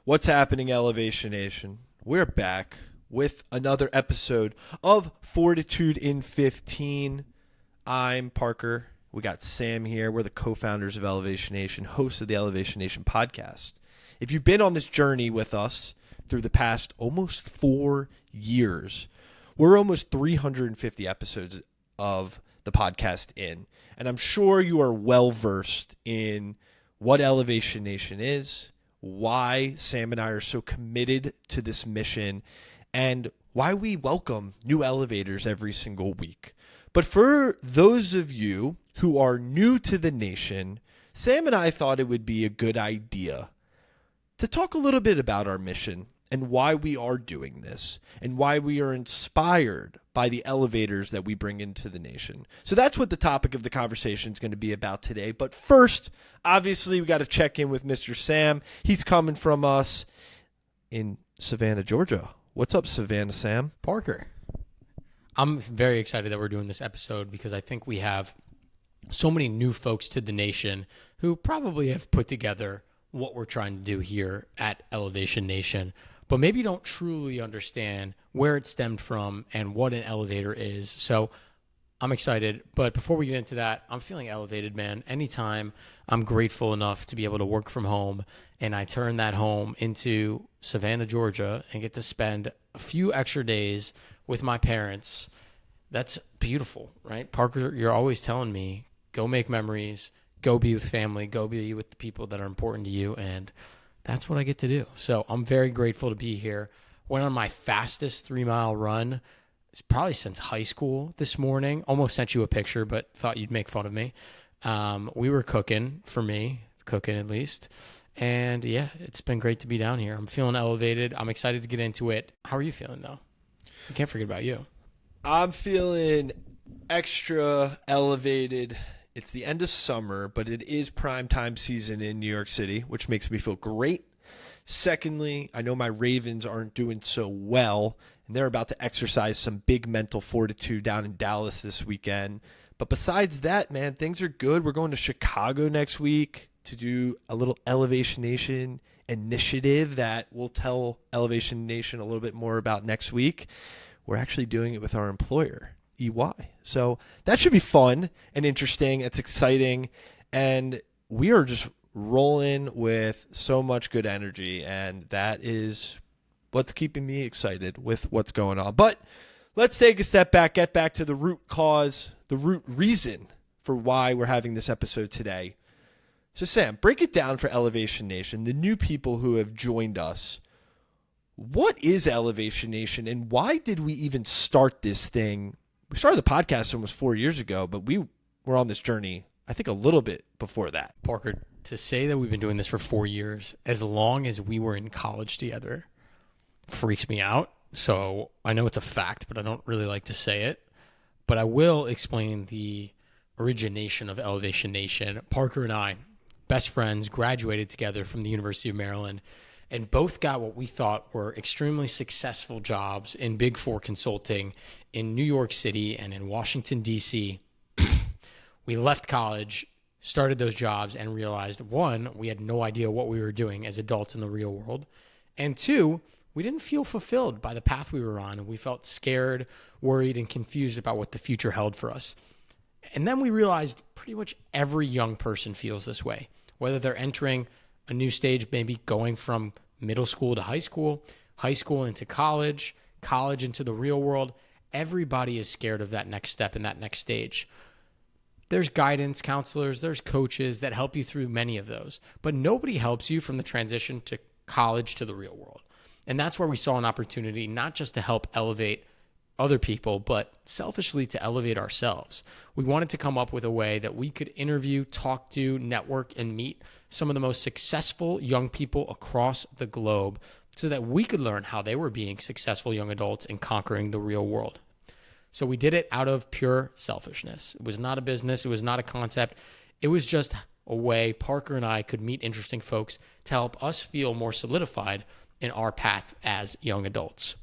What's happening, Elevation Nation? We're back with another episode of Fortitude in 15. I'm Parker. We got Sam here. We're the co-founders of Elevation Nation, hosts of the Elevation Nation podcast. If you've been on this journey with us through the past almost 4 years, we're almost 350 episodes of the podcast in, and I'm sure you are well-versed in what Elevation Nation is, why Sam and I are so committed to this mission, and why we welcome new elevators every single week. But for those of you who are new to the nation, Sam and I thought it would be a good idea to talk a little bit about our mission and why we are doing this and why we are inspired by the elevators that we bring into the nation. So that's what the topic of the conversation is going to be about today. But first, obviously, we got to check in with Mr. Sam. He's coming from us in Savannah, Georgia. What's up, Savannah, Sam? Parker. I'm very excited that we're doing this episode because I think we have so many new folks to the nation who probably have put together what we're trying to do here at Elevation Nation, but maybe don't truly understand where it stemmed from and what an elevator is. So I'm excited. But before we get into that, I'm feeling elevated, man. Anytime I'm grateful enough to be able to work from home and I turn that home into Savannah, Georgia, and get to spend a few extra days with my parents, that's beautiful, right? Parker, you're always telling me, go make memories, go be with family, go be with the people that are important to you, and that's what I get to do. So I'm very grateful to be here. Went on my fastest 3-mile run, probably since high school this morning. Almost sent you a picture, but thought you'd make fun of me. We were cooking, for me, cooking at least. And yeah, it's been great to be down here. I'm feeling elevated. I'm excited to get into it. How are you feeling, though? I can't forget about you. I'm feeling extra elevated. It's the end of summer, but it is prime time season in New York City, which makes me feel great. Secondly, I know my Ravens aren't doing so well, and they're about to exercise some big mental fortitude down in Dallas this weekend. But besides that, man, things are good. We're going to Chicago next week to do a little Elevation Nation initiative that we'll tell Elevation Nation a little bit more about next week. We're actually doing it with our employer, EY. So that should be fun and interesting. It's exciting. And we are just rolling with so much good energy. And that is what's keeping me excited with what's going on. But let's take a step back, get back to the root cause, the root reason for why we're having this episode today. So Sam, break it down for Elevation Nation, the new people who have joined us. What is Elevation Nation and why did we even start this thing? We started the podcast almost 4 years ago, but we were on this journey, I think, a little bit before that. Parker, to say that we've been doing this for 4 years, as long as we were in college together, freaks me out. So I know it's a fact, but I don't really like to say it. But I will explain the origination of Elevation Nation. Parker and I, best friends, graduated together from the University of Maryland, and both got what we thought were extremely successful jobs in Big Four consulting in New York City and in Washington, D.C. We left college, started those jobs, and realized, one, we had no idea what we were doing as adults in the real world, and two, we didn't feel fulfilled by the path we were on, and we felt scared, worried, and confused about what the future held for us. And then we realized pretty much every young person feels this way, whether they're entering a new stage, maybe going from middle school to high school into college, college into the real world. Everybody is scared of that next step and that next stage. There's guidance counselors, there's coaches that help you through many of those, but nobody helps you from the transition to college to the real world. And that's where we saw an opportunity, not just to help elevate other people, but selfishly to elevate ourselves. We wanted to come up with a way that we could interview, talk to, network, and meet some of the most successful young people across the globe so that we could learn how they were being successful young adults and conquering the real world. So we did it out of pure selfishness. It was not a business. It was not a concept. It was just a way Parker and I could meet interesting folks to help us feel more solidified in our path as young adults.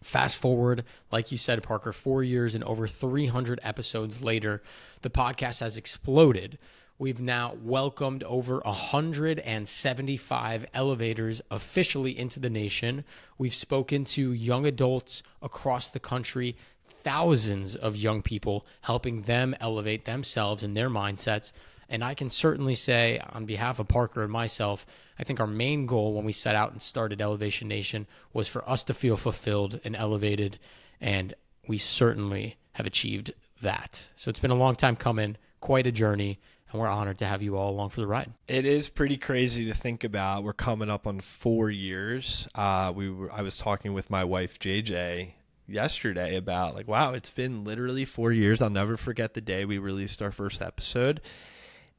Fast forward, like you said, Parker, 4 years and over 300 episodes later, the podcast has exploded. We've now welcomed over 175 elevators officially into the nation. We've spoken to young adults across the country, thousands of young people, helping them elevate themselves and their mindsets. And I can certainly say, on behalf of Parker and myself, I think our main goal when we set out and started Elevation Nation was for us to feel fulfilled and elevated, and we certainly have achieved that. So it's been a long time coming, quite a journey, and we're honored to have you all along for the ride. It is pretty crazy to think about. We're coming up on 4 years. I was talking with my wife, JJ, yesterday about like, wow, it's been literally 4 years. I'll never forget the day we released our first episode.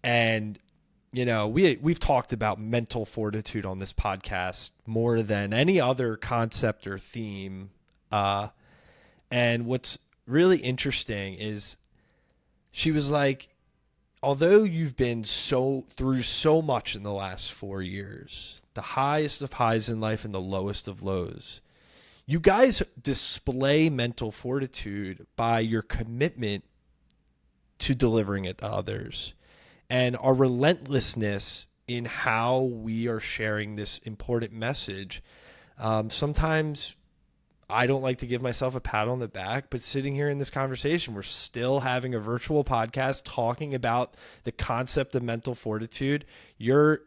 And, you know, we've talked about mental fortitude on this podcast more than any other concept or theme. And what's really interesting is she was like, although you've been through so much in the last 4 years, the highest of highs in life and the lowest of lows, you guys display mental fortitude by your commitment to delivering it to others and our relentlessness in how we are sharing this important message. Sometimes I don't like to give myself a pat on the back, but sitting here in this conversation, we're still having a virtual podcast talking about the concept of mental fortitude. You're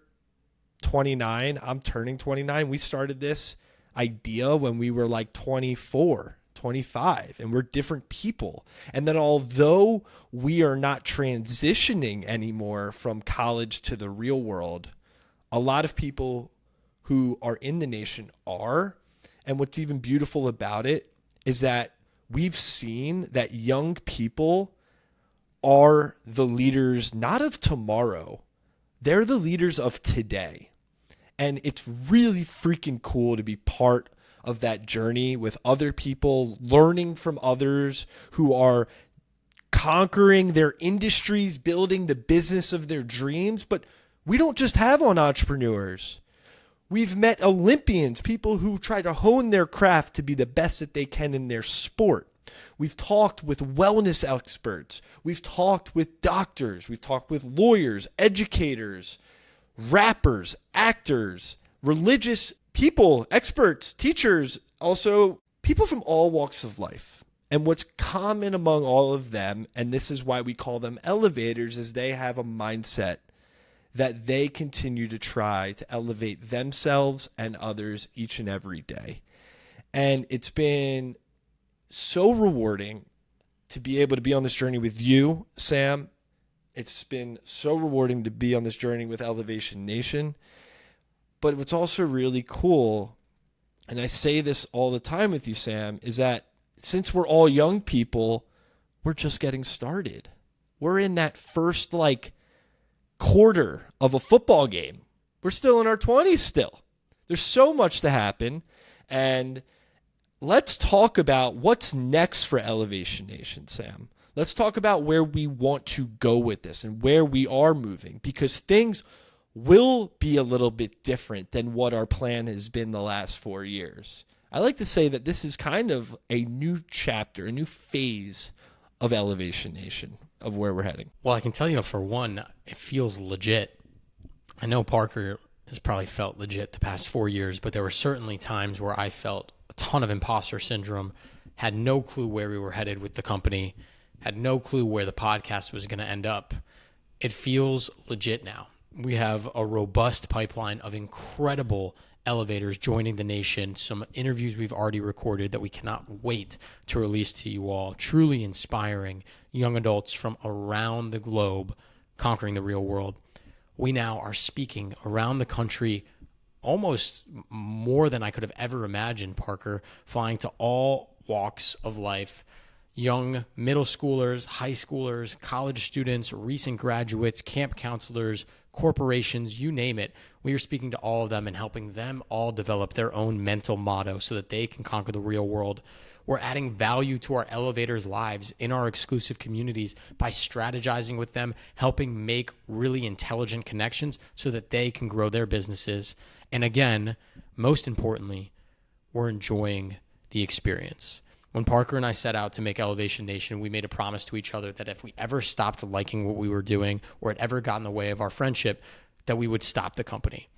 29. I'm turning 29. We started this idea when we were like 24, 25, and we're different people. And then although we are not transitioning anymore from college to the real world, a lot of people who are in the nation are. And what's even beautiful about it is that we've seen that young people are the leaders, not of tomorrow, they're the leaders of today. And it's really freaking cool to be part of that journey with other people, learning from others who are conquering their industries, building the business of their dreams. But we don't just have entrepreneurs. We've met Olympians, people who try to hone their craft to be the best that they can in their sport. We've talked with wellness experts. We've talked with doctors. We've talked with lawyers, educators, rappers, actors, religious people, experts, teachers, also people from all walks of life. And what's common among all of them, and this is why we call them elevators, is they have a mindset that they continue to try to elevate themselves and others each and every day. And it's been so rewarding to be able to be on this journey with you, Sam. It's been so rewarding to be on this journey with Elevation Nation. But what's also really cool, and I say this all the time with you, Sam, is that since we're all young people, we're just getting started. We're in that first quarter of a football game. We're still in our 20s still. There's so much to happen. And let's talk about what's next for Elevation Nation, Sam. Let's talk about where we want to go with this and where we are moving, because things will be a little bit different than what our plan has been the last 4 years. I like to say that this is kind of a new chapter, a new phase of Elevation Nation, of where we're heading. Well, I can tell you, for one, it feels legit. I know Parker has probably felt legit the past 4 years, but there were certainly times where I felt a ton of imposter syndrome, had no clue where we were headed with the company, had no clue where the podcast was going to end up. It feels legit now. We have a robust pipeline of incredible elevators joining the nation, some interviews we've already recorded that we cannot wait to release to you all, truly inspiring young adults from around the globe conquering the real world. We now are speaking around the country, almost more than I could have ever imagined, Parker, flying to all walks of life, young middle schoolers, high schoolers, college students, recent graduates, camp counselors, corporations, you name it. We are speaking to all of them and helping them all develop their own mental motto so that they can conquer the real world. We're adding value to our elevators' lives in our exclusive communities by strategizing with them, helping make really intelligent connections so that they can grow their businesses. And again, most importantly, we're enjoying the experience. When Parker and I set out to make Elevation Nation, we made a promise to each other that if we ever stopped liking what we were doing or it ever got in the way of our friendship, that we would stop the company.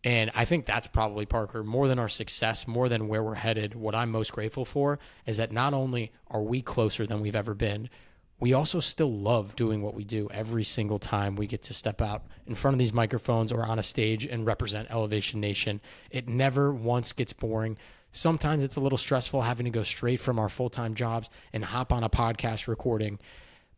And I think that's probably, Parker, more than our success, more than where we're headed, what I'm most grateful for is that not only are we closer than we've ever been, we also still love doing what we do every single time we get to step out in front of these microphones or on a stage and represent Elevation Nation. It never once gets boring. Sometimes it's a little stressful having to go straight from our full-time jobs and hop on a podcast recording.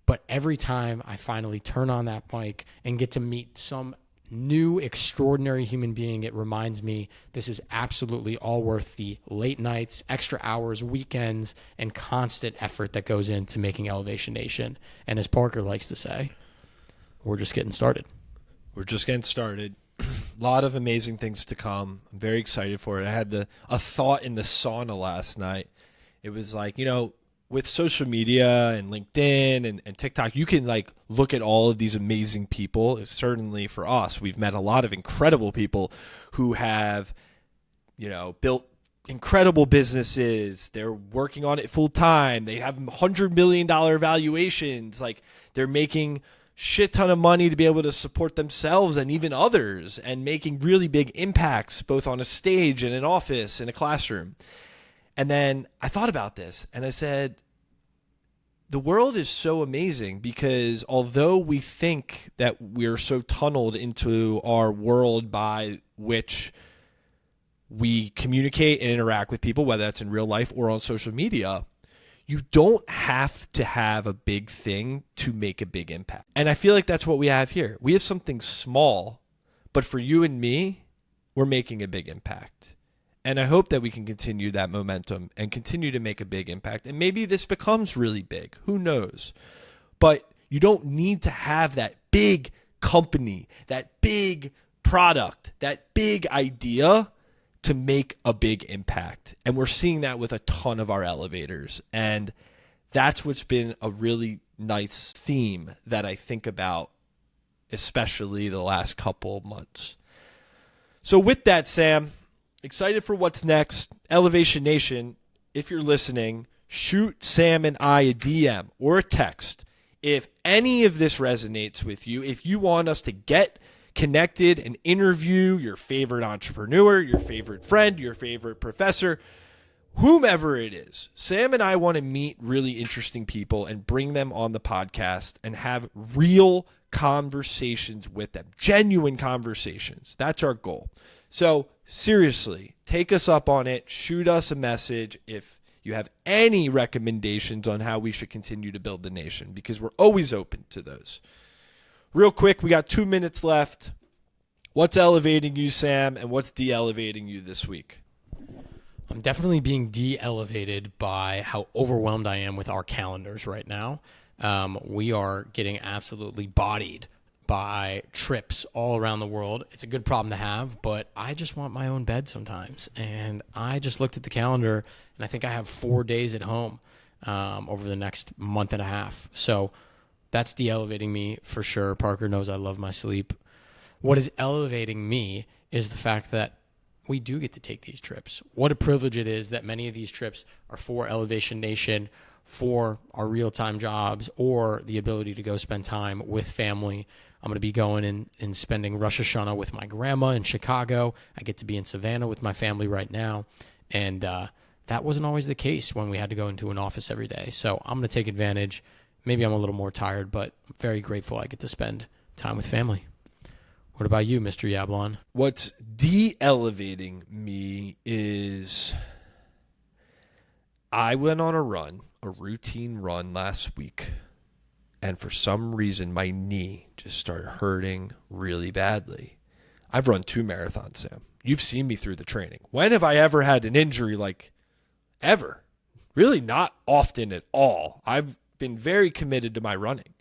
But every time I finally turn on that mic and get to meet some new extraordinary human being, it reminds me this is absolutely all worth the late nights, extra hours, weekends, and constant effort that goes into making Elevation Nation. And as Parker likes to say, we're just getting started. We're just getting started. A lot of amazing things to come. I'm very excited for it. I had a thought in the sauna last night. It was like, with social media and LinkedIn and TikTok, you can like look at all of these amazing people. Certainly for us, we've met a lot of incredible people who have, built incredible businesses. They're working on it full time. They have $100 million valuations. Like they're making shit ton of money to be able to support themselves and even others and making really big impacts both on a stage and an office and a classroom. And then I thought about this and I said, the world is so amazing because although we think that we're so tunneled into our world by which we communicate and interact with people, whether that's in real life or on social media, you don't have to have a big thing to make a big impact. And I feel like that's what we have here. We have something small, but for you and me, we're making a big impact. And I hope that we can continue that momentum and continue to make a big impact. And maybe this becomes really big. Who knows? But you don't need to have that big company, that big product, that big idea to make a big impact. And we're seeing that with a ton of our elevators. And that's what's been a really nice theme that I think about, especially the last couple of months. So with that, Sam, excited for what's next. Elevation Nation, if you're listening, shoot Sam and I a DM or a text. If any of this resonates with you, if you want us to get connected and interview your favorite entrepreneur, your favorite friend, your favorite professor, whomever it is, Sam and I want to meet really interesting people and bring them on the podcast and have real conversations with them, genuine conversations. That's our goal. So seriously, take us up on it. Shoot us a message if you have any recommendations on how we should continue to build the nation, because we're always open to those. Real quick, we got 2 minutes left. What's elevating you, Sam, and what's de-elevating you this week? I'm definitely being de-elevated by how overwhelmed I am with our calendars right now. We are getting absolutely bodied by trips all around the world. It's a good problem to have, but I just want my own bed sometimes. And I just looked at the calendar, and I think I have 4 days at home over the next month and a half. So that's de-elevating me for sure. Parker knows I love my sleep. What is elevating me is the fact that we do get to take these trips. What a privilege it is that many of these trips are for Elevation Nation, for our real-time jobs, or the ability to go spend time with family. I'm going to be going and spending Rosh Hashanah with my grandma in Chicago. I get to be in Savannah with my family right now. And that wasn't always the case when we had to go into an office every day. So I'm going to take advantage. Maybe I'm a little more tired, but I'm very grateful I get to spend time with family. What about you, Mr. Yablon? What's de-elevating me is I went on a routine run last week, and for some reason my knee just started hurting really badly. I've run 2 marathons, Sam. You've seen me through the training. When have I ever had an injury like ever? Really not often at all. I've been very committed to my running.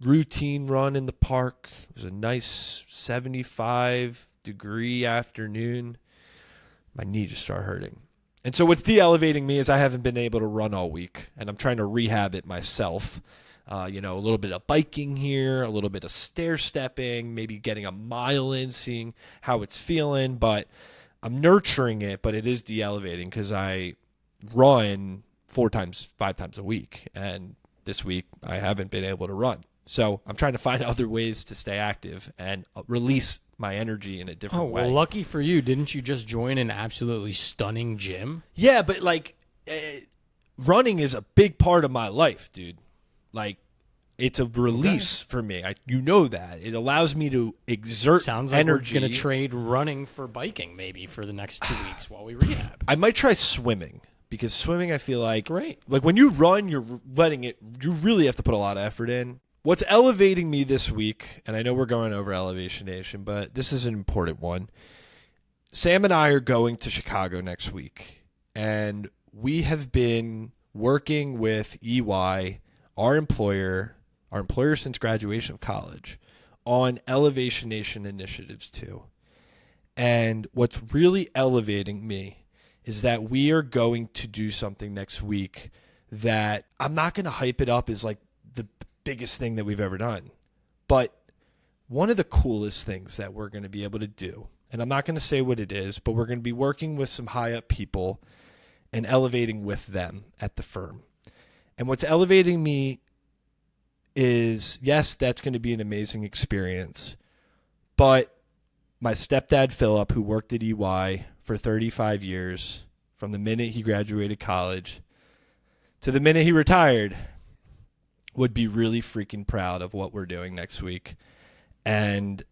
Routine run in the park. It was a nice 75-degree afternoon. My knee just started hurting. And so what's de-elevating me is I haven't been able to run all week, and I'm trying to rehab it myself. A little bit of biking here, a little bit of stair stepping, maybe getting a mile in, seeing how it's feeling. But I'm nurturing it, but it is de-elevating because I run 5 times a week. And this week I haven't been able to run. So I'm trying to find other ways to stay active and release my energy in a different way. Well, lucky for you, didn't you just join an absolutely stunning gym? Yeah, but like running is a big part of my life, dude. Like it's a release for me. You know that. It allows me to exert Sounds like energy. we're going to trade running for biking maybe for the next 2 weeks while we rehab. I might try swimming because swimming I feel like Great. Like when you run, you really have to put a lot of effort in. What's elevating me this week, and I know we're going over Elevation Nation, but this is an important one. Sam and I are going to Chicago next week, and we have been working with EY, our employer since graduation of college, on Elevation Nation initiatives too. And what's really elevating me is that we are going to do something next week that I'm not going to hype it up as like the biggest thing that we've ever done. But one of the coolest things that we're going to be able to do, and I'm not going to say what it is, but we're going to be working with some high up people and elevating with them at the firm. And what's elevating me is, yes, that's going to be an amazing experience, but my stepdad, Philip, who worked at EY for 35 years, from the minute he graduated college to the minute he retired, would be really freaking proud of what we're doing next week. And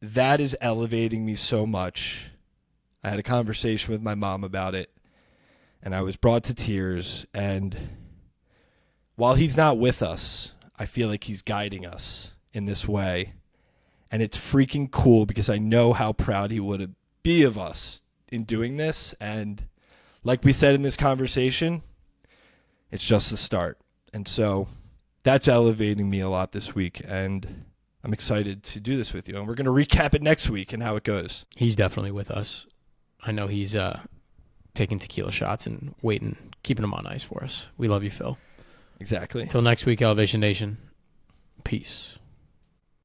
that is elevating me so much. I had a conversation with my mom about it, and I was brought to tears. And while he's not with us, I feel like he's guiding us in this way. And it's freaking cool because I know how proud he would be of us in doing this. And like we said in this conversation, it's just the start. And so that's elevating me a lot this week, and I'm excited to do this with you. And we're going to recap it next week and how it goes. He's definitely with us. I know he's taking tequila shots and waiting, keeping them on ice for us. We love you, Phil. Exactly. Until next week, Elevation Nation. Peace.